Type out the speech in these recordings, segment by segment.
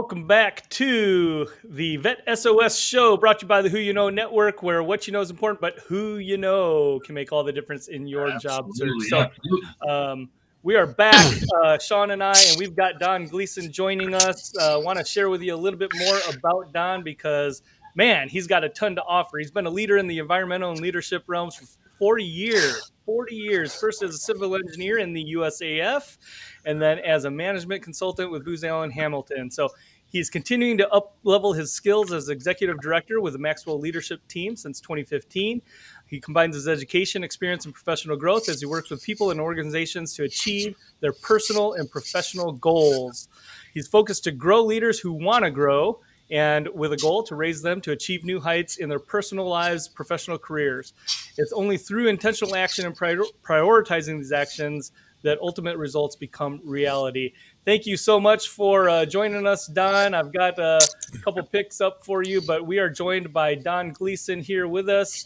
welcome back to the Vet S.O.S show brought to you by the Who You Know Network, where what you know is important, but who you know can make all the difference in your job search. Absolutely, So absolutely. we are back, Sean and I, and we've got Don Gleason joining us. Want to share with you a little bit more about Don because, man, he's got a ton to offer. He's been a leader in the environmental and leadership realms for 40 years. 40 years, first as a civil engineer in the USAF, and then as a management consultant with Booz Allen Hamilton. So he's continuing to up level his skills as executive director with the Maxwell leadership team since 2015. He combines his education, experience, and professional growth as he works with people and organizations to achieve their personal and professional goals. He's focused to grow leaders who want to grow and with a goal to raise them to achieve new heights in their personal lives, professional careers. It's only through intentional action and prioritizing these actions that ultimate results become reality. Thank you so much for joining us, Don. I've got a couple picks up for you, but we are joined by Don Gleason here with us.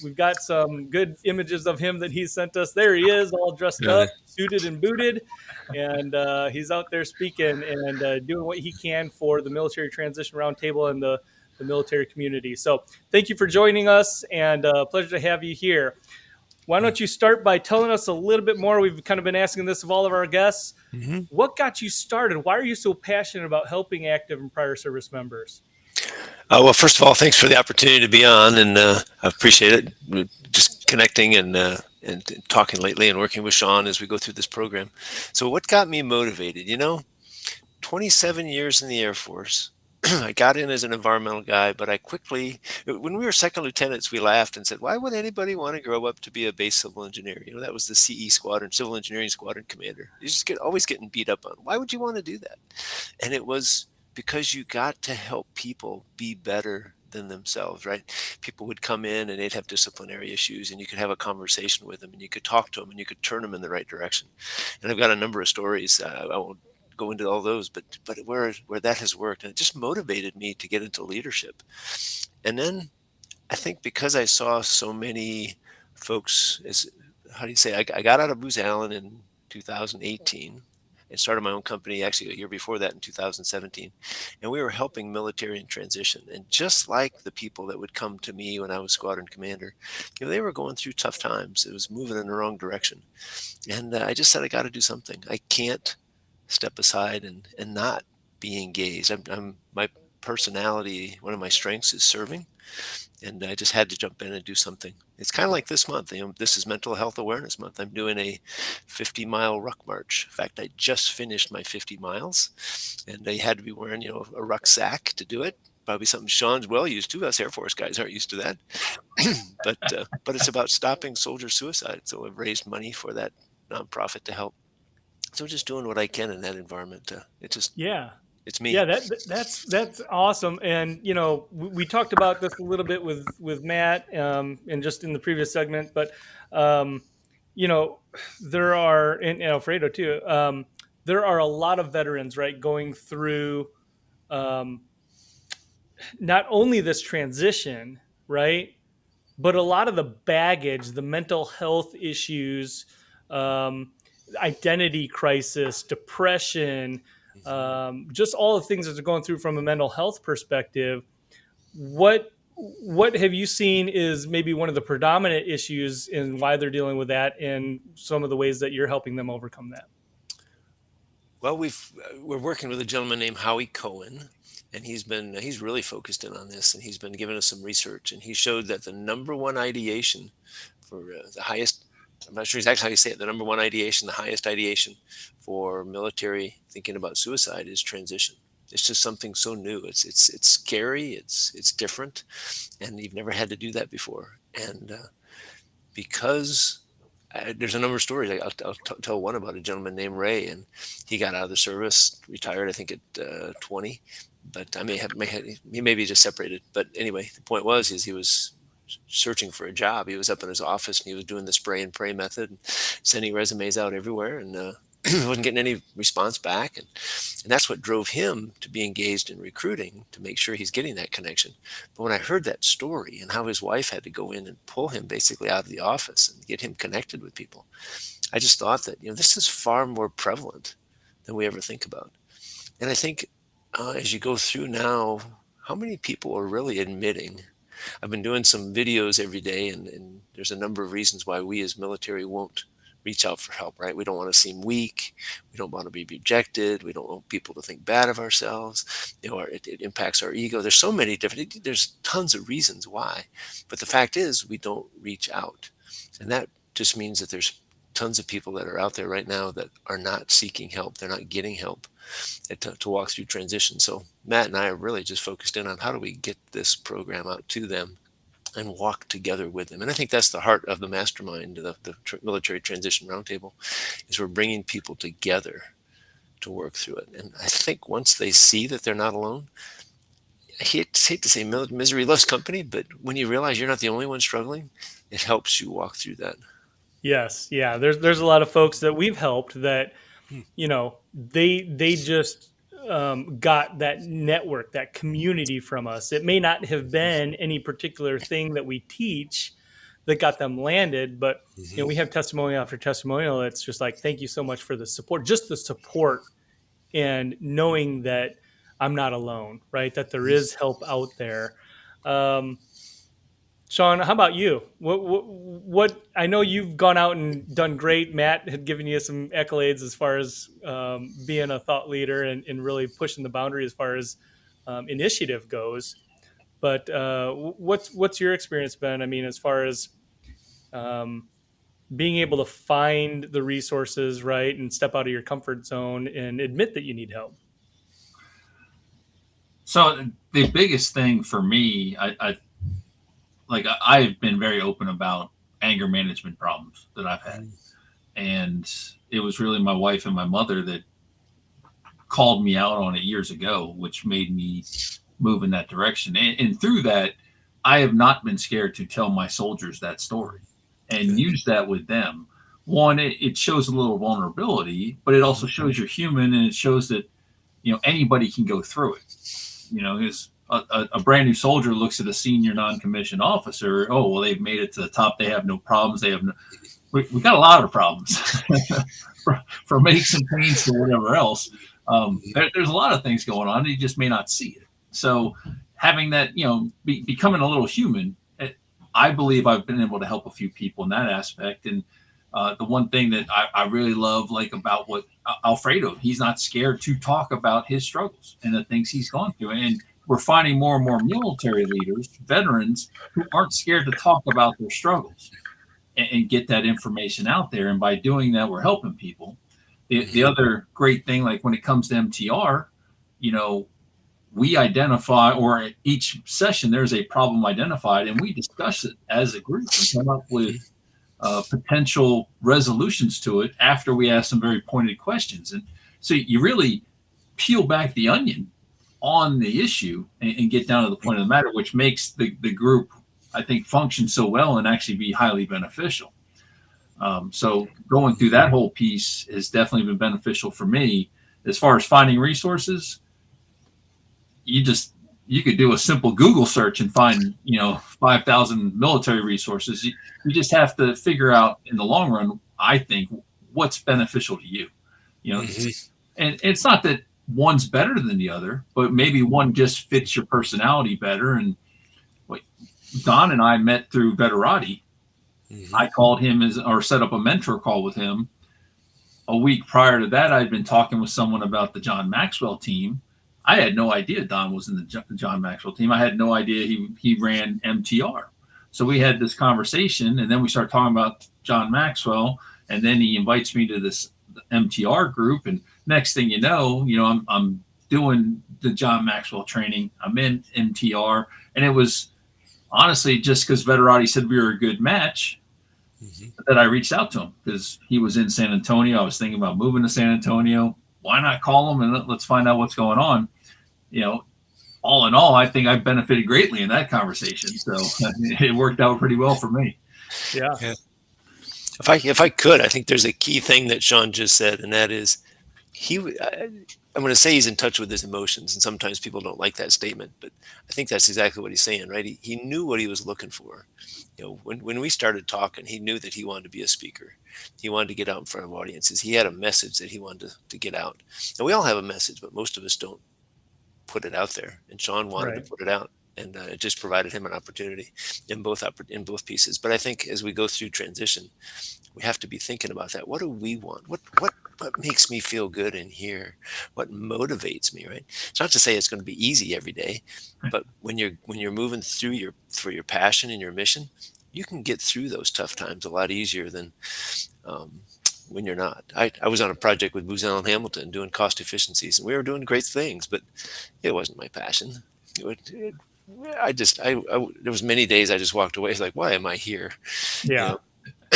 We've got some good images of him that he sent us. There he is, all dressed Uh, up, suited and booted, and he's out there speaking and doing what he can for the Military Transition Roundtable and the military community. So thank you for joining us, and pleasure to have you here. Why don't you start by telling us a little bit more? We've kind of been asking this of all of our guests. mhm. What got you started? Why are you so passionate about helping active and prior service members? Well, first of all, thanks for the opportunity to be on, and I appreciate it. We're just connecting and talking lately, and working with Sean as we go through this program. So, what got me motivated? 27 years in the Air Force. I got in as an environmental guy, but I quickly, when we were second lieutenants, we laughed and said, "Why would anybody want to grow up to be a base civil engineer?" That was the CE squadron, civil engineering squadron commander. You just always getting beat up on. Why would you want to do that? And it was because you got to help people be better than themselves, right? People would come in and they'd have disciplinary issues, and you could have a conversation with them, and you could talk to them, and you could turn them in the right direction. And I've got a number of stories. I won't go into all those, but where that has worked, and it just motivated me to get into leadership. And then I think because I saw so many folks, as how do you say, I got out of Booz Allen in 2018 and started my own company actually a year before that in 2017. And we were helping military in transition. And just like the people that would come to me when I was squadron commander, they were going through tough times. It was moving in the wrong direction. And I just said, I got to do something. I can't step aside and not be engaged. My personality, one of my strengths is serving, and I just had to jump in and do something. It's kind of like this month. This is Mental Health Awareness Month. I'm doing a 50-mile ruck march. In fact, I just finished my 50 miles, and I had to be wearing, a rucksack to do it. Probably something Sean's well used to. Us Air Force guys aren't used to that. But it's about stopping soldier suicide. So I've raised money for that nonprofit to help. So just doing what I can in that environment. Yeah. It's me. Yeah, that's awesome, and we talked about this a little bit with Matt, and just in the previous segment, but um, you know, there are and Alfredo too. There are a lot of veterans, right, going through um, not only this transition, right, but a lot of the baggage, the mental health issues, um, identity crisis, depression, Mhm. just all the things that they're going through from a mental health perspective. What have you seen is maybe one of the predominant issues in why they're dealing with that, and some of the ways that you're helping them overcome that? Well, we're working with a gentleman named Howie Cohen, and he's really focused in on this, and he's been giving us some research, and he showed that the number one ideation for the highest. I'm not sure exactly how you say it. The number one ideation, the highest ideation for military thinking about suicide is transition. It's just something so new. It's scary. It's different, and you've never had to do that before. And because there's a number of stories. I'll tell one about a gentleman named Ray, and he got out of the service, retired, I think at 20. But he may be just separated. But anyway, the point is he was searching for a job. He was up in his office and he was doing the spray and pray method, and sending resumes out everywhere, and wasn't getting any response back. And that's what drove him to be engaged in recruiting to make sure he's getting that connection. But when I heard that story and how his wife had to go in and pull him basically out of the office and get him connected with people, I just thought that, this is far more prevalent than we ever think about. And I think as you go through now, how many people are really admitting? I've been doing some videos every day, and there's a number of reasons why we as military won't reach out for help, right? We don't want to seem weak. We don't want to be rejected. We don't want people to think bad of ourselves. It impacts our ego. There's so many different, there's tons of reasons why. But the fact is, we don't reach out. And that just means that there's tons of people that are out there right now that are not seeking help. They're not getting help to walk through transition. So Matt and I are really just focused in on how do we get this program out to them and walk together with them. And I think that's the heart of the mastermind, the Military Transition Roundtable, is we're bringing people together to work through it. And I think once they see that they're not alone, I hate to say misery loves company, but when you realize you're not the only one struggling, it helps you walk through that. Yes, yeah. There's a lot of folks that we've helped that they just got that network, that community from us. It may not have been any particular thing that we teach that got them landed, but Mm-hmm. we have testimonial after testimonial. It's just like, thank you so much for the support, just the support, and knowing that I'm not alone, right? That there is help out there. Um, Sean, how about you? What? I know you've gone out and done great. Matt had given you some accolades as far as being a thought leader and really pushing the boundary as far as initiative goes. But what's your experience been? I mean, as far as um, being able to find the resources, right, and step out of your comfort zone and admit that you need help. So the biggest thing for me, I've been very open about anger management problems that I've had, and it was really my wife and my mother that called me out on it years ago, which made me move in that direction. And through that, I have not been scared to tell my soldiers that story and Good. use that with them. One, it shows a little vulnerability, but it also shows you're human, and it shows that anybody can go through it. His a brand new soldier looks at a senior non-commissioned officer. Oh, well, they've made it to the top. They have no problems. They have no. We got a lot of problems, from aches and pains to whatever else. There's a lot of things going on. You just may not see it. So having that, becoming a little human, I believe I've been able to help a few people in that aspect. And the one thing that I really love, like about what Alfredo, he's not scared to talk about his struggles and the things he's gone through. And we're finding more and more military leaders, veterans, who aren't scared to talk about their struggles and get that information out there. And by doing that, we're helping people. The other great thing, like when it comes to MTR, you know, we identify, or at each session, there's a problem identified, and we discuss it as a group and come up with potential resolutions to it after we ask some very pointed questions. And so you really peel back the onion on the issue and get down to the point of the matter, which makes the group, I think, function so well and actually be highly beneficial. So going through that whole piece has definitely been beneficial for me. As far as finding resources, you just you could do a simple Google search and find 5,000 military resources. You just have to figure out in the long run, I think, what's beneficial to you. You know, Mm-hmm. and it's not that one's better than the other, but maybe one just fits your personality better. And like Don and I met through Veterati. Mm-hmm. I called him or set up a mentor call with him. A week prior to that, I'd been talking with someone about the John Maxwell team. I had no idea Don was in the John Maxwell team. I had no idea he ran MTR. So we had this conversation, and then we started talking about John Maxwell, and then he invites me to this MTR group, and next thing I'm doing the John Maxwell training. I'm in MTR, and it was honestly just because Veterati said we were a good match Mm-hmm. that I reached out to him because he was in San Antonio. I was thinking about moving to San Antonio. Why not call him and let's find out what's going on? You know, all in all, I think I benefited greatly in that conversation. So it worked out pretty well for me. Yeah. Yeah. If I could, I think there's a key thing that Sean just said, and that is I'm going to say he's in touch with his emotions, and sometimes people don't like that statement, but I think that's exactly what he's saying, right? He knew what he was looking for. When we started talking, he knew that he wanted to be a speaker. He wanted to get out in front of audiences. He had a message that he wanted to get out. And we all have a message, but most of us don't put it out there, and Sean wanted to Right. put it out, and it just provided him an opportunity in both pieces. But I think as we go through transition, we have to be thinking about that. What do we want? What makes me feel good in here? What motivates me? Right? It's not to say it's going to be easy every day, but when you're moving through your for your passion and your mission, you can get through those tough times a lot easier than um, when you're not. I was on a project with Booz Allen Hamilton doing cost efficiencies, and we were doing great things, but it wasn't my passion. It, I just I there was many days I just walked away like, why am I here? You Yeah. know,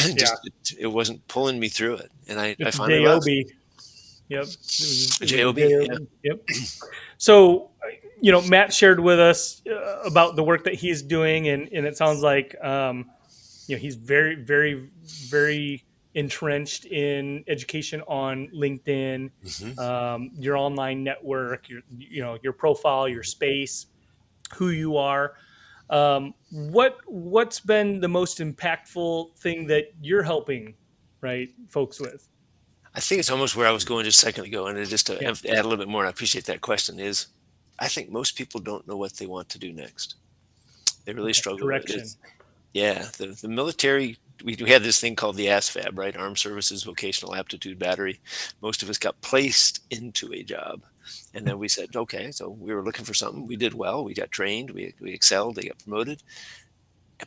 Yeah. it wasn't pulling me through it, and I Just a finally left. job. Yep. It was a Job, job. yeah. Yep. So, Matt shared with us about the work that he's doing, and it sounds like, he's very, very, very entrenched in education on LinkedIn, Hmm. your online network, your profile, your space, who you are. What's been the most impactful thing that you're helping, right, folks with? I think it's almost where I was going just a second ago, and just to Yeah, add a little bit more, and I appreciate that question. Is I think most people don't know what they want to do next. They really okay, struggle with it. direction, Yeah, the military, we had this thing called the ASVAB, right? Armed Services Vocational Aptitude Battery. Most of us got placed into a job. And then we said, okay, so we were looking for something. We did well. We got trained. We excelled. They got promoted.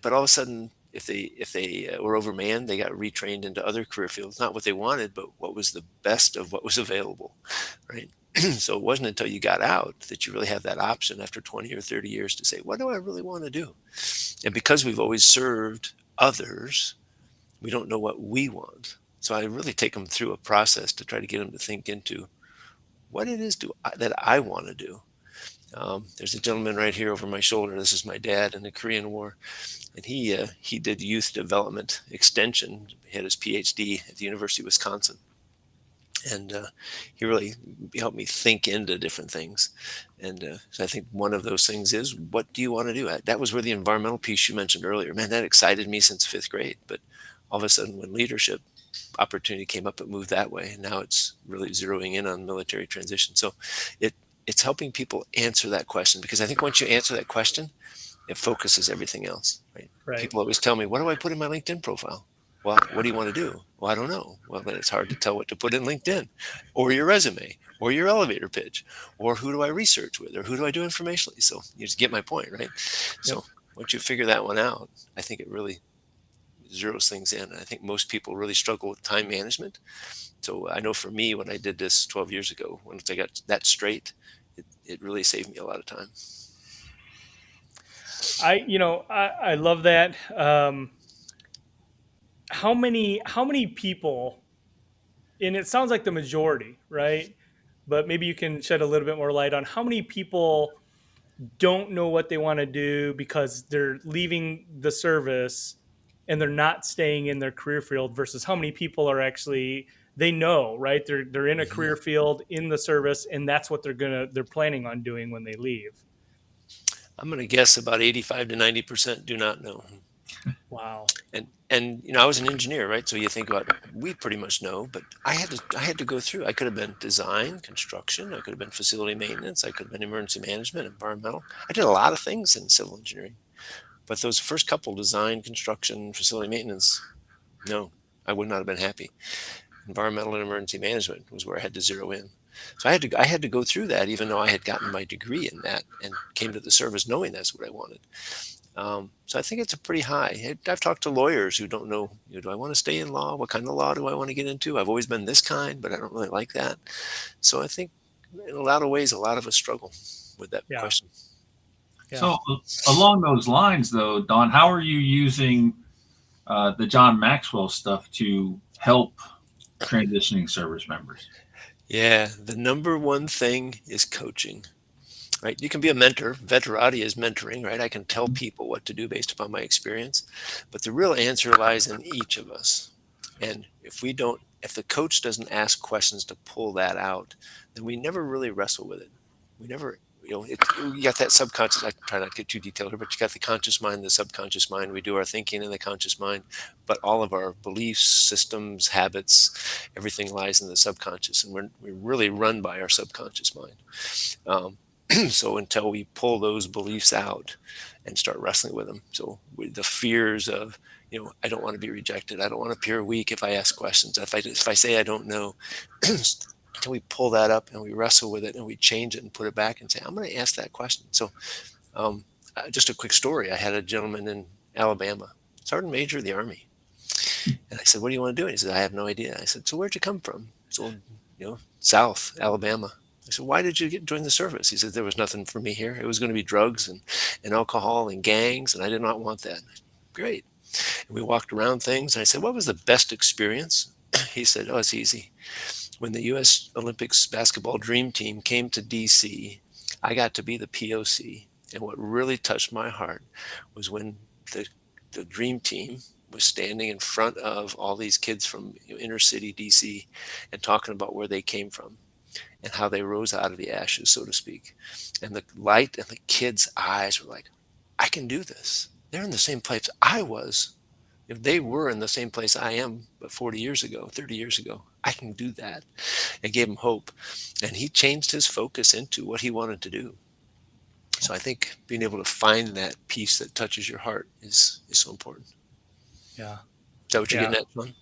But all of a sudden, if they were overmanned, they got retrained into other career fields. Not what they wanted, but what was the best of what was available, right? So it wasn't until you got out that you really have that option after 20 or 30 years to say, what do I really want to do? And because we've always served others, we don't know what we want. So I really take them through a process to try to get them to think into what it is that I want to do. There's a gentleman right here over my shoulder. This is my dad in the Korean War, and he did youth development extension. He had his PhD at the University of Wisconsin, and he really helped me think into different things. And so I think one of those things is, what do you want to do? That was where the environmental piece you mentioned earlier, man, that excited me since fifth grade. But all of a sudden, when leadership opportunity came up, it moved that way. And now it's really zeroing in on military transition. So it it's helping people answer that question, because I think once you answer that question, it focuses everything else, right? right? People always tell me, what do I put in my LinkedIn profile? Well, what do you want to do? Well, I don't know. Well, then it's hard to tell what to put in LinkedIn or your resume or your elevator pitch, or who do I research with, or who do I do informationally? So you just get my point, right? Yep. So once you figure that one out, I think it really zeroes things in. And I think most people really struggle with time management. So I know for me, when I did this 12 years ago, once I got that straight, it really saved me a lot of time. I love that. How many people, and it sounds like the majority, right? But maybe you can shed a little bit more light on how many people don't know what they want to do because they're leaving the service and they're not staying in their career field, versus how many people are actually, they know, right? They're in a Mhm. career field in the service, and that's what they're planning on doing when they leave. I'm going to guess about 85 to 90% do not know. Wow. And I was an engineer, right? So you think about, we pretty much know, but I had to go through. I could have been design, construction, I could have been facility maintenance, I could have been emergency management, environmental. I did a lot of things in civil engineering. But those first couple, design, construction, facility maintenance, no, I would not have been happy. Environmental and emergency management was where I had to zero in. So I had to go through that, even though I had gotten my degree in that and came to the service knowing that's what I wanted. So I think it's a pretty high. I've talked to lawyers who don't know, do I want to stay in law? What kind of law do I want to get into? I've always been this kind, but I don't really like that. So I think in a lot of ways, a lot of us struggle with that Yeah. question. Yeah. So along those lines, though, Don, how are you using the John Maxwell stuff to help transitioning service members? Yeah, the number one thing is coaching, right? You can be a mentor. Veterati is mentoring, right? I can tell people what to do based upon my experience, but the real answer lies in each of us. And if the coach doesn't ask questions to pull that out, then we never really wrestle with it. We never, you got that subconscious. I try not to get too detailed here, but you got the conscious mind, the subconscious mind. We do our thinking in the conscious mind, but all of our beliefs, systems, habits, everything lies in the subconscious, and we're really run by our subconscious mind. So until we pull those beliefs out and start wrestling with them, so with the fears of, I don't want to be rejected, I don't want to appear weak if I ask questions, if I say I don't know, until we pull that up and we wrestle with it and we change it and put it back and say, I'm going to ask that question. So um, just a quick story. I had a gentleman in Alabama, sergeant major of the Army. And I said, what do you want to do? And he said, I have no idea. I said, so where'd you come from? So, South Alabama. I said, why did you join the service? He said, there was nothing for me here. It was going to be drugs and alcohol and gangs, and I did not want that. Great. And we walked around things, and I said, what was the best experience? He said, oh, it's easy. When the U.S. Olympics basketball dream team came to D.C., I got to be the POC. And what really touched my heart was when the dream team was standing in front of all these kids from inner city DC and talking about where they came from and how they rose out of the ashes, so to speak. And the light and the kids' eyes were like, I can do this. They're in the same place I was. If they were in the same place I am, but 40 years ago, 30 years ago, I can do that. It gave him hope. And he changed his focus into what he wanted to do. So I think being able to find that piece that touches your heart is so important. Yeah. Is that what you're Yeah. getting at, Sean?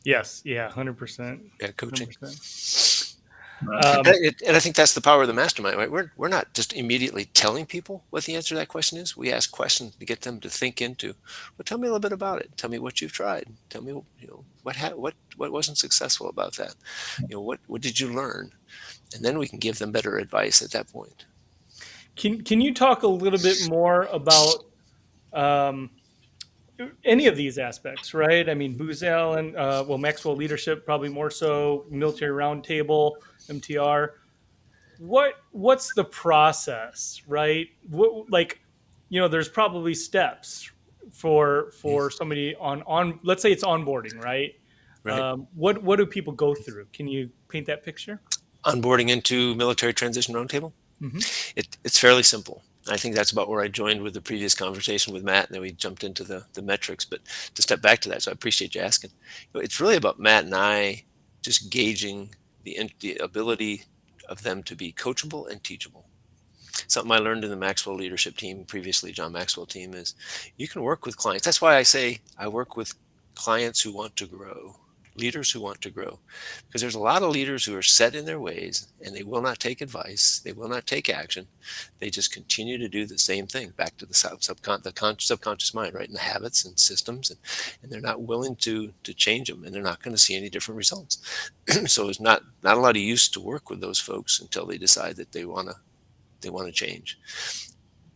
Yes. Yeah. 100%. Yeah, coaching. 100%. Right. And I think that's the power of the mastermind, right? We're not just immediately telling people what the answer to that question is. We ask questions to get them to think into, well, tell me a little bit about it. Tell me what you've tried. Tell me, what wasn't successful about that. What did you learn? And then we can give them better advice at that point. Can you talk a little bit more about um, any of these aspects, right? I mean, Booz Allen, Maxwell Leadership, probably more so, Military Roundtable, MTR. What's the process, right? There's probably steps for somebody on let's say it's onboarding, right? Right. What do people go through? Can you paint that picture? Onboarding into Military Transition Roundtable. Mm-hmm. It's fairly simple. I think that's about where I joined with the previous conversation with Matt, and then we jumped into the metrics. But to step back to that, so I appreciate you asking. It's really about Matt and I just gauging the ability of them to be coachable and teachable. Something I learned in the Maxwell leadership team, previously John Maxwell team, is you can work with clients. That's why I say I work with clients who want to grow, leaders who want to grow, because there's a lot of leaders who are set in their ways and they will not take advice, they will not take action, they just continue to do the same thing, back to the subconscious mind, right, and the habits and systems, and they're not willing to change them, and they're not going to see any different results. So it's not a lot of use to work with those folks until they decide that they want to change.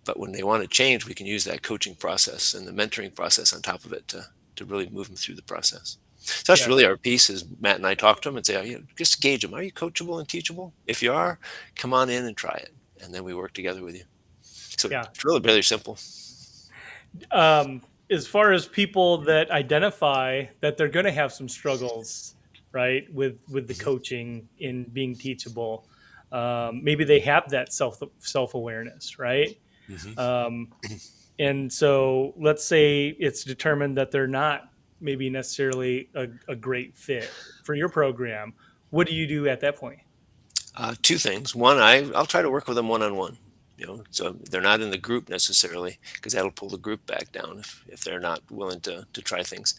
But when they want to change, we can use that coaching process and the mentoring process on top of it to really move them through the process. So that's Yeah. really our piece. Is Matt and I talk to them and say, just gauge them. Are you coachable and teachable? If you are, come on in and try it, and then we work together with you. So Yeah. it's really very simple. As far as people that identify that they're going to have some struggles, right, with the coaching in being teachable, maybe they have that self awareness, right? Mm-hmm. Um, and so let's say it's determined that they're not maybe necessarily a great fit for your program. What do you do at that point? Two things. One, I'll try to work with them one on one. So they're not in the group necessarily, because that'll pull the group back down if they're not willing to try things.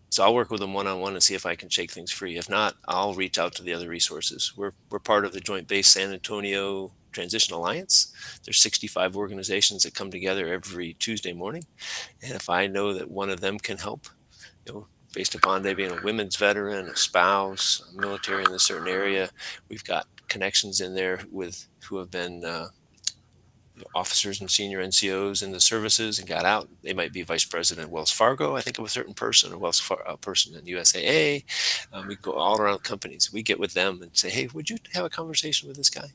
So I'll work with them one on one and see if I can shake things free. If not, I'll reach out to the other resources. We're part of the Joint Base San Antonio Transition Alliance. There's 65 organizations that come together every Tuesday morning, and if I know that one of them can help, based upon they being a women's veteran, a spouse, a military in a certain area, we've got connections in there with who have been officers and senior NCOs in the services and got out. They might be vice president at Wells Fargo, I think, of a certain person, or a person in USAA. We go all around companies. We get with them and say, hey, would you have a conversation with this guy?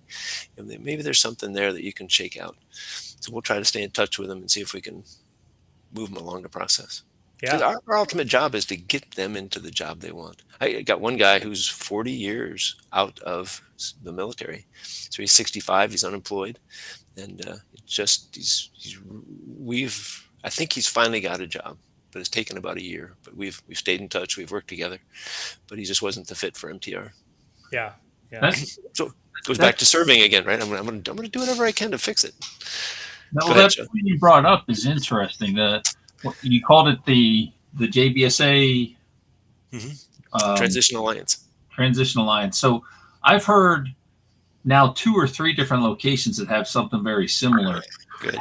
And maybe there's something there that you can shake out. So we'll try to stay in touch with them and see if we can move them along the process. Because Yeah. our ultimate job is to get them into the job they want. I got one guy who's 40 years out of the military. So he's 65, he's unemployed. And I think he's finally got a job, but it's taken about a year. But we've stayed in touch, we've worked together, but he just wasn't the fit for MTR. Yeah. Yeah. That's So Goes That back to serving again, right? I'm gonna do whatever I can to fix it. no, Go well, ahead, that Joe. point you brought up is interesting. You called it the JBSA Hmm. um, Transition Alliance. Transition Alliance. So I've heard now two or three different locations that have something very similar. Good.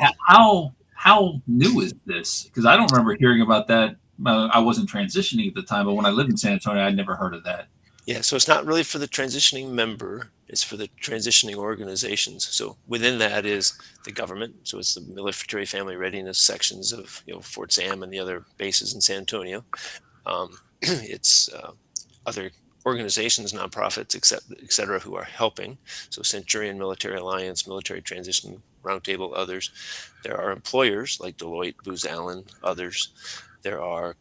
How new is this? Because I don't remember hearing about that. I wasn't transitioning at the time, but when I lived in San Antonio, I'd never heard of that. Yeah, so it's not really for the transitioning member, it's for the transitioning organizations. So within that is the government. So it's the military family readiness sections of Fort Sam and the other bases in San Antonio. It's other organizations, nonprofits, et cetera, who are helping. So Centurion Military Alliance, Military Transition Roundtable, others. There are employers like Deloitte, Booz Allen, others. There are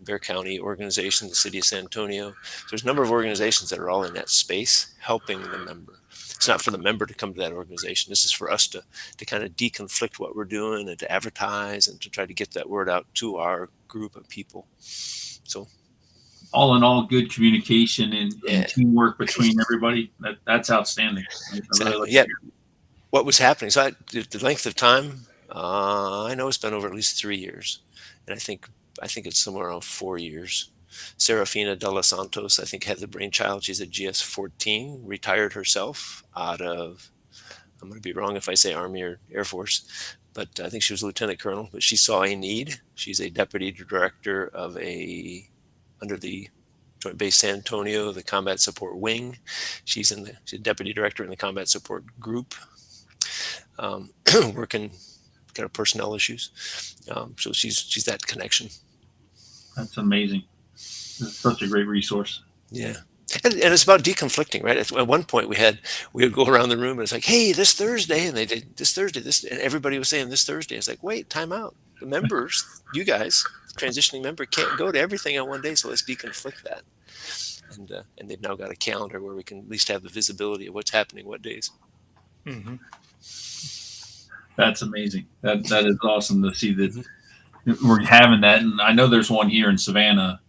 Bear County organizations, the city of San Antonio. So there's a number of organizations that are all in that space helping the member. It's not for the member to come to that organization. This is for us to kind of deconflict what we're doing and to advertise and to try to get that word out to our group of people. So All in all, good communication and yeah, teamwork between everybody. That's outstanding. I really like exactly. to Yeah, hear. what was happening? So the length of time, I know it's been over at least 3 years, and I think it's somewhere around 4 years. Serafina de los Santos, I think, had the brainchild. She's a GS-14, retired herself out of. I'm going to be wrong if I say Army or Air Force, but I think she was Lieutenant Colonel. But she saw a need. She's a deputy director of under the Joint Base San Antonio, the Combat Support Wing. She's a deputy director in the Combat Support Group, working kind of personnel issues. So she's that connection. That's amazing. That's such a great resource. Yeah. And it's about deconflicting, right? At one point we would go around the room and it's like, hey, this Thursday, and they did this Thursday, and everybody was saying this Thursday. It's like, wait, time out. The members, you guys, transitioning member, can't go to everything on one day, so let's deconflict that. And they've now got a calendar where we can at least have the visibility of what's happening what days. Mm-hmm. That's amazing. That is awesome to see that Mm-hmm. we're having that. And I know there's one here in Savannah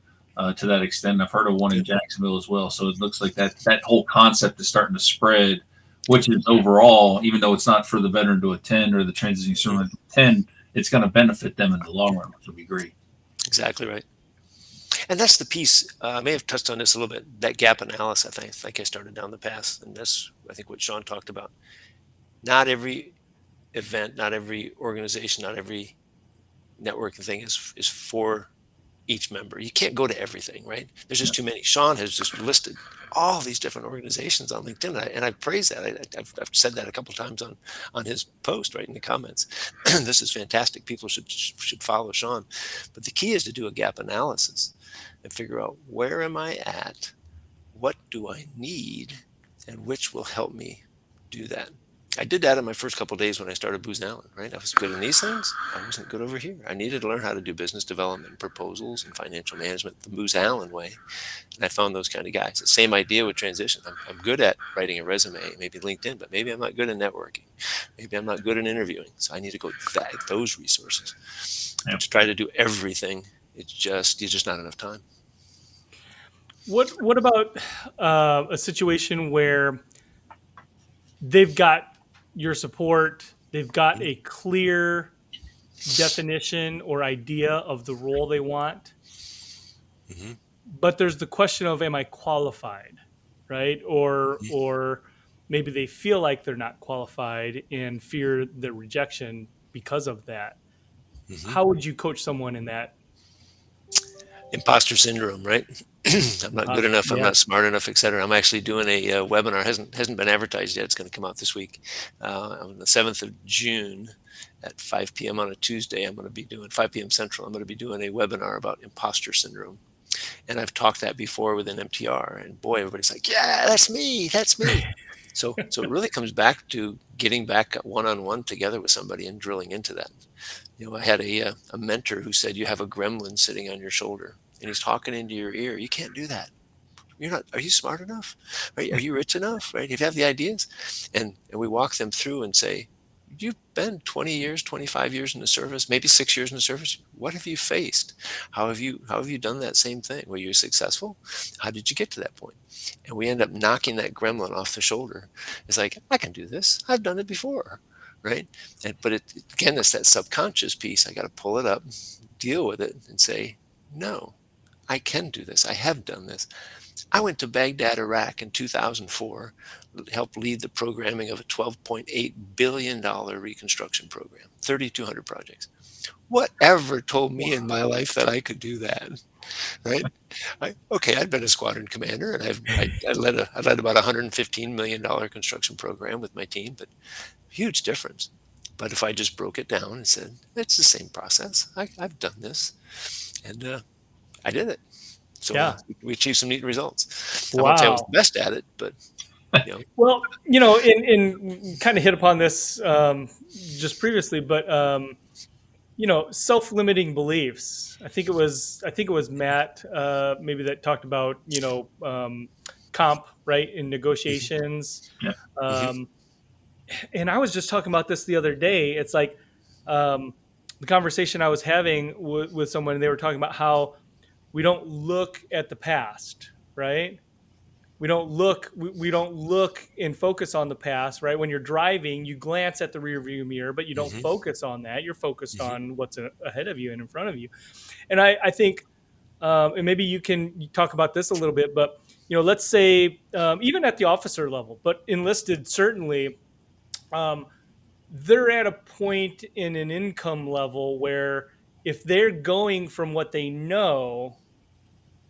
to that extent. I've heard of one in Good. Jacksonville as well. So it looks like that whole concept is starting to spread, which is overall, even though it's not for the veteran to attend or the transitioning Mm-hmm. servant to attend, it's going to benefit them in the long run, which will be great. Exactly right. And that's the piece. I may have touched on this a little bit. That gap analysis. I think I started down the path, and that's I think what Sean talked about. Not every event, not every organization, not every networking thing is for each member. You can't go to everything, right? There's just too many. Sean has just listed all these different organizations on LinkedIn, and I praise that. I've said that a couple of times on his post, right in the comments. This is fantastic. People should follow Sean, but the key is to do a gap analysis and figure out where am I at, what do I need, and which will help me do that. I did that in my first couple of days when I started Booz Allen, right? I was good in these things. I wasn't good over here. I needed to learn how to do business development, proposals, and financial management the Booz Allen way. And I found those kind of guys. The same idea with transition. I'm good at writing a resume, maybe LinkedIn, but maybe I'm not good at networking. Maybe I'm not good at interviewing. So I need to go those resources. Yeah. But to try to do everything, it's just not enough time. What about a situation where they've got your support, they've got a clear definition or idea of the role they want, Mm-hmm. but there's the question of am I qualified, right? Or maybe they feel like they're not qualified and fear the rejection because of that. Mm-hmm. How would you coach someone in that? Imposter syndrome, right? I'm not good enough. I'm Yeah. not smart enough, etc. I'm actually doing a webinar. hasn't been advertised yet. It's going to come out this week. On the 7th of June at 5 p.m. on a Tuesday. I'm going to be doing 5 p.m. Central. I'm going to be doing a webinar about imposter syndrome. And I've talked that before within MTR. And boy, everybody's like, "Yeah, that's me. That's me." So it really comes back to getting back one-on-one together with somebody and drilling into that. I had a mentor who said, you have a gremlin sitting on your shoulder and he's talking into your ear. You can't do that. You're not, are you smart enough? Right? Are you rich enough? Right? If you have the ideas, and we walk them through and say, You've been 20 years, 25 years in the service, maybe 6 years in the service. What have you faced? How have you done that same thing? Were you successful? How did you get to that point? And we end up knocking that gremlin off the shoulder. It's like, I can do this. I've done it before, right? But again, it's that subconscious piece. I got to pull it up, deal with it, and say, no, I can do this. I have done this. I went to Baghdad, Iraq in 2004, helped lead the programming of a $12.8 billion reconstruction program, 3,200 projects. Whatever told me in my life that I could do that, right? Okay, I'd been a squadron commander, and I led about $115 million construction program with my team, but huge difference. But if I just broke it down and said it's the same process, I've done this, and I did it. So Yeah. we achieved some neat results. I won't say I was the Wow. best at it, but you know, Well, in kind of hit upon this just previously, but self-limiting beliefs. I think it was Matt maybe that talked about comp, right, in negotiations. Yeah. mhm, Um, and I was just talking about this the other day. It's like um, the conversation I was having with someone, and they were talking about how we don't look at the past, right? We don't look and focus on the past, right? When you're driving, you glance at the rear view mirror, but you don't mhm, focus on that. You're focused mhm, on what's ahead of you and in front of you. And I think, and maybe you talk about this a little bit, but let's say even at the officer level, but enlisted certainly, um, they're at a point in an income level where if they're going from what they know,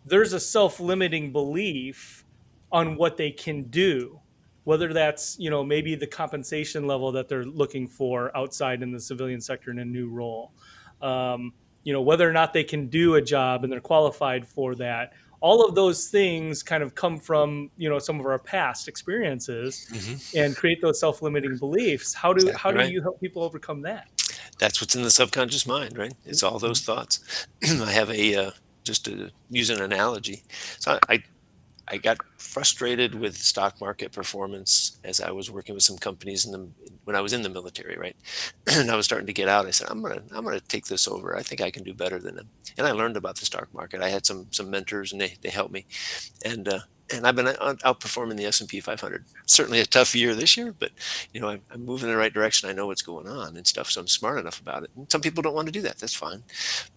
there's a self-limiting belief on what they can do, whether that's maybe the compensation level that they're looking for outside in the civilian sector in a new role, whether or not they can do a job and they're qualified for that. All of those things kind of come from some of our past experiences mhm. and create those self-limiting beliefs. How Exactly do right. you help people overcome that? That's what's in the subconscious mind, right? It's all those Mhm. thoughts. I have just to use an analogy. So I got frustrated with stock market performance as I was working with some companies when I was in the military, right? And I was starting to get out. I said, I'm gonna take this over. I think I can do better than them. And I learned about the stock market. I had some mentors, and they helped me. And and I've been outperforming the S&P 500. Certainly a tough year this year, but I'm moving in the right direction. I know what's going on and stuff, so I'm smart enough about it. And some people don't want to do that. That's fine.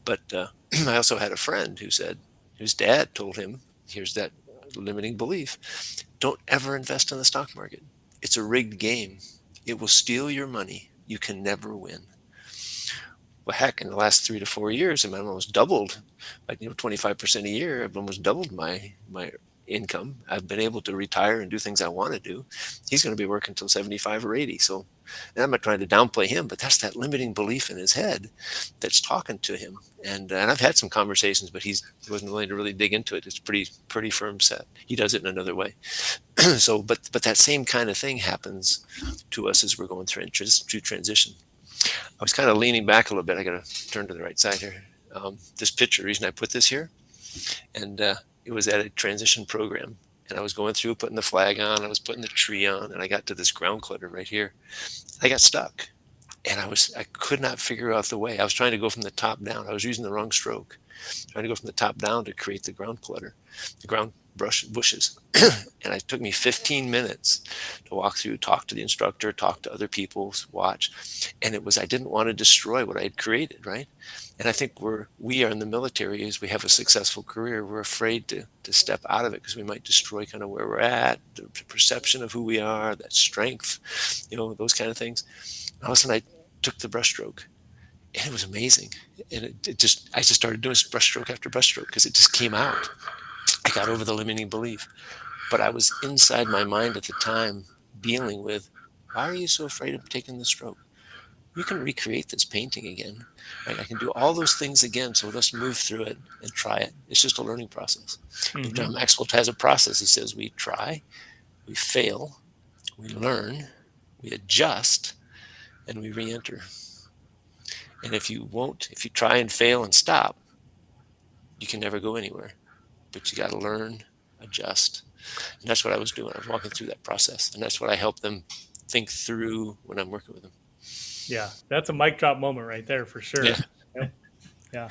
But I also had a friend who said his dad told him, "Here's that limiting belief: don't ever invest in the stock market. It's a rigged game. It will steal your money. You can never win." Well, heck, in the last 3 to 4 years, I've almost doubled, like 25% a year. I've almost doubled my income. I've been able to retire and do things I want to do. He's going to be working until 75 or 80. So, and I'm not trying to downplay him, but that's that limiting belief in his head that's talking to him. And I've had some conversations, but he wasn't willing to really dig into it. It's pretty firm set. He does it in another way. So, but that same kind of thing happens to us as we're going through transition. I was kind of leaning back a little bit. I got to turn to the right side here. This picture, the reason I put this here, and it was at a transition program. And I was going through putting the flag on, I was putting the tree on, and I got to this ground clutter right here. I got stuck, and I could not figure out the way. I was trying to go from the top down. I was using the wrong stroke, trying to go from the top down to create the ground clutter, the ground bushes. And it took me 15 minutes to walk through, talk to the instructor, talk to other people, watch. And I didn't want to destroy what I had created, right? And I think we are in the military, as we have a successful career, we're afraid to step out of it because we might destroy kind of where we're at, the perception of who we are, that strength, those kind of things. And all of a sudden I took the brushstroke, and it was amazing. And I just started doing brushstroke after brushstroke because it just came out. I got over the limiting belief, but I was inside my mind at the time dealing with, why are you so afraid of taking the stroke? You can recreate this painting again, right? I can do all those things again. So let's move through it and try it. It's just a learning process. Hmm. John Maxwell has a process. He says we try, we fail, we learn, we adjust, and we re-enter. And if you try and fail and stop, you can never go anywhere. But you got to learn, adjust. And that's what I was doing. I was walking through that process. And that's what I help them think through when I'm working with them. Yeah, that's a mic drop moment right there for Yeah. sure. Yep. Yeah.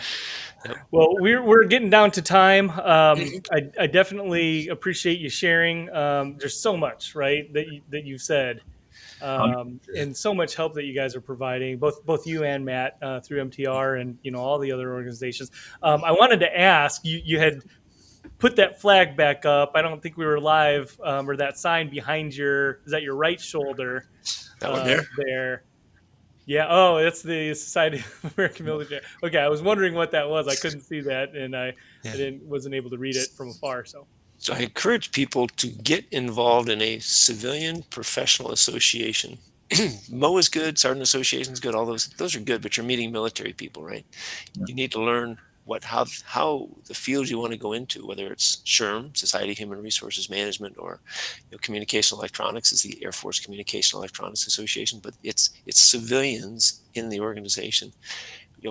Yep. Well, we're getting down to time. Mhm. I definitely appreciate you sharing. There's so much, right, that you've said, and so much help that you guys are providing, both you and Matt, through MTR and all the other organizations. I wanted to ask you. You had put that flag back up. I don't think we were live, or that sign behind is that your right shoulder That one there. there? Yeah. Oh, that's the Society of American Military. Okay, I was wondering what that was. I couldn't see that, and I Yeah. wasn't able to read it from afar. So So I encourage people to get involved in a civilian professional association. Mo is good, sergeant association is good. All those are good, but you're meeting military people, right? You need to learn how the field you want to go into, whether it's SHRM, Society of Human Resources Management, or communication electronics is the Air Force Communication Electronics Association, but it's civilians in the organization,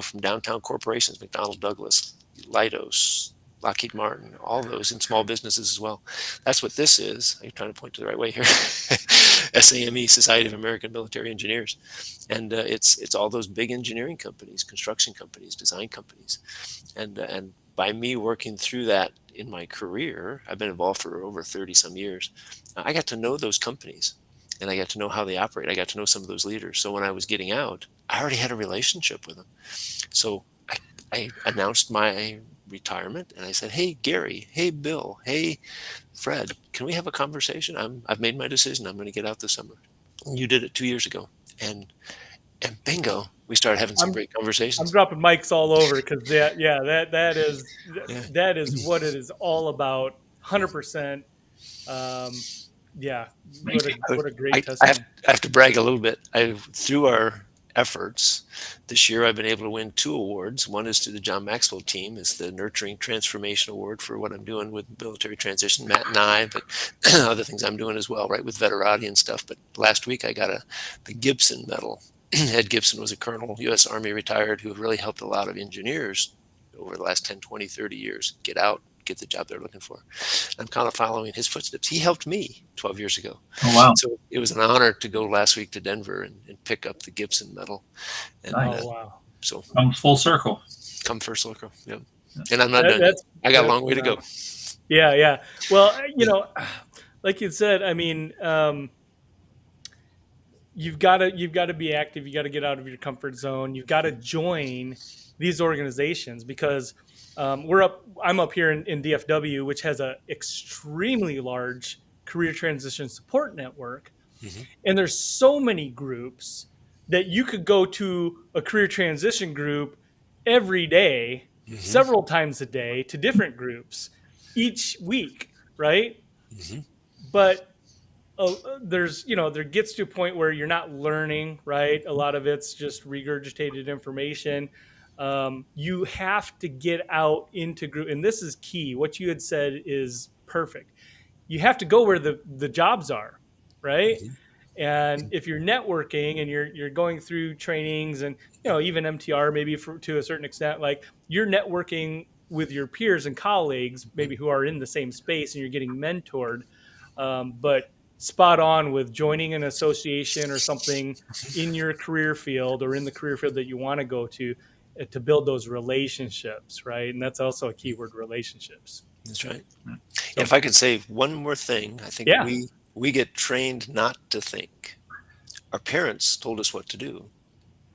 from downtown corporations, McDonnell Douglas, Leidos, Lockheed Martin, all those, and small businesses as well. That's what this is. I'm trying to point to the right way here. SAME, Society of American Military Engineers, and it's all those big engineering companies, construction companies, design companies, and by me working through that in my career, I've been involved for over 30 some years. I got to know those companies, and I got to know how they operate. I got to know some of those leaders. So when I was getting out, I already had a relationship with them. So I announced my retirement, and I said, "Hey, Gary. Hey, Bill. Hey, Fred. Can we have a conversation? I've made my decision. I'm going to get out this summer." You did it 2 years ago, and bingo, we started having some I'm great I'm conversations. dropping mics all over because that Yeah. is what it is all about. 100%. Um, yeah. Thank you. What a I, great I have testimony. I have to brag a little bit. Through our efforts this year, I've been able to win 2 awards. One is to the John Maxwell team, it's the Nurturing Transformation Award for what I'm doing with military transition, Matt and I, but other things I'm doing as well, right, with veterati and stuff. But last week I got the Gibson Medal. Ed Gibson was a colonel, U.S. Army retired, who really helped a lot of engineers over the last 10, 20, 30 years get out, get the job they're looking for. I'm kind of following his footsteps. He helped me 12 years ago. Oh, wow. So it was an honor to go last week to Denver and pick up the Gibson medal. And Oh Nice. wow. So Comes full circle. come first circle. Yeah. Yeah. And I'm not done yet. I got a That's long way to go. yeah, yeah. Well, Yeah. like you said, I mean, you've got to be active. You got to get out of your comfort zone. You've got to join these organizations because I'm up here in DFW, which has a extremely large career transition support network, Hmm. and there's so many groups that you could go to a career transition group every day, Hmm. several times a day, to different groups each week, right? Hmm. But there's there gets to a point where you're not learning, right? A lot of it's just regurgitated information. You have to get out into group, and this is key. What you had said is perfect. You have to go where the jobs are, right? Hmm. And if you're networking and you're going through trainings and even MTR maybe to a certain extent, like you're networking with your peers and colleagues maybe who are in the same space and you're getting mentored, but spot on with joining an association or something in your career field or in the career field that you want to go to build those relationships, right? And that's also a keyword, relationships. That's right. So If I could say one more thing, I think yeah. we get trained not to think. Our parents told us what to do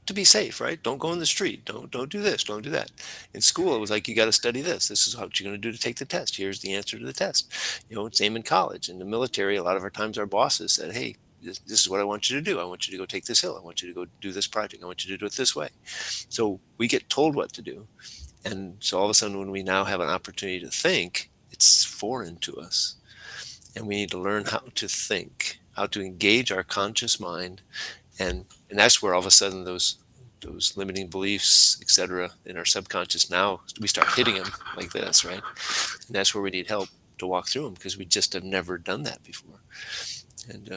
to be safe, right? Don't go in the street. Don't do this. Don't do that. In school, it was like you got to study this. This is what you're going to do to take the test. Here's the answer to the test. Same in college. In the military, a lot of our times our bosses said, "Hey, this is what I want you to do. I want you to go take this hill. I want you to go do this project. I want you to do it this way." So we get told what to do, and so all of a sudden, when we now have an opportunity to think, it's foreign to us, and we need to learn how to think, how to engage our conscious mind, and that's where all of a sudden those limiting beliefs, etc., in our subconscious, now we start hitting them like this, right? And that's where we need help to walk through them because we just have never done that before. And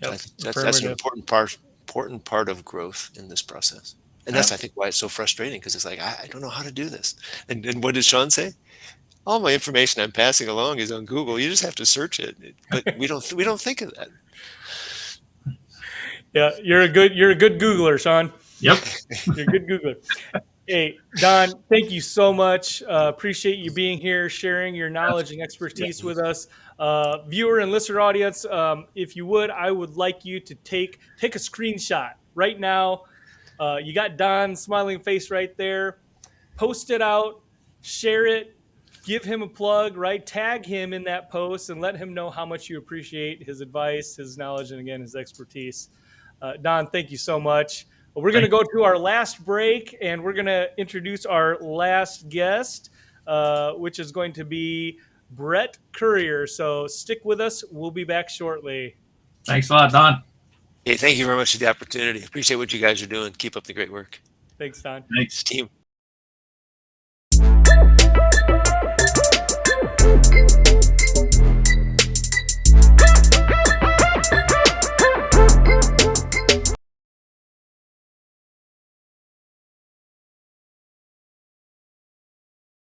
I Yep. think that's an Affirmative. important part of growth in this process. And Yeah. that's, I think, why it's so frustrating, because it's like I don't know how to do this. And what did Sean say? All my information I'm passing along is on Google. You just have to search it. But we don't think of that. Yeah, you're a good Googler, Sean. Yep. You're a good Googler. Hey, Don, thank you so much. Appreciate you being here, sharing your knowledge and Yeah. expertise with us. Viewer and listener audience, if you would, I would like you to take a screenshot right now. You got Don's smiling face right there. Post it out, share it, give him a plug, right? Tag him in that post and let him know how much you appreciate his advice, his knowledge, and again, his expertise. Don, thank you so much. We're going to Thank go to our last break and we're going to introduce our last guest, which is going to be Brett Courier. So stick with us. We'll be back shortly. Thanks a lot, Don. Hey, thank you very much for the opportunity. Appreciate what you guys are doing. Keep up the great work. Thanks, Don. Thanks. Team.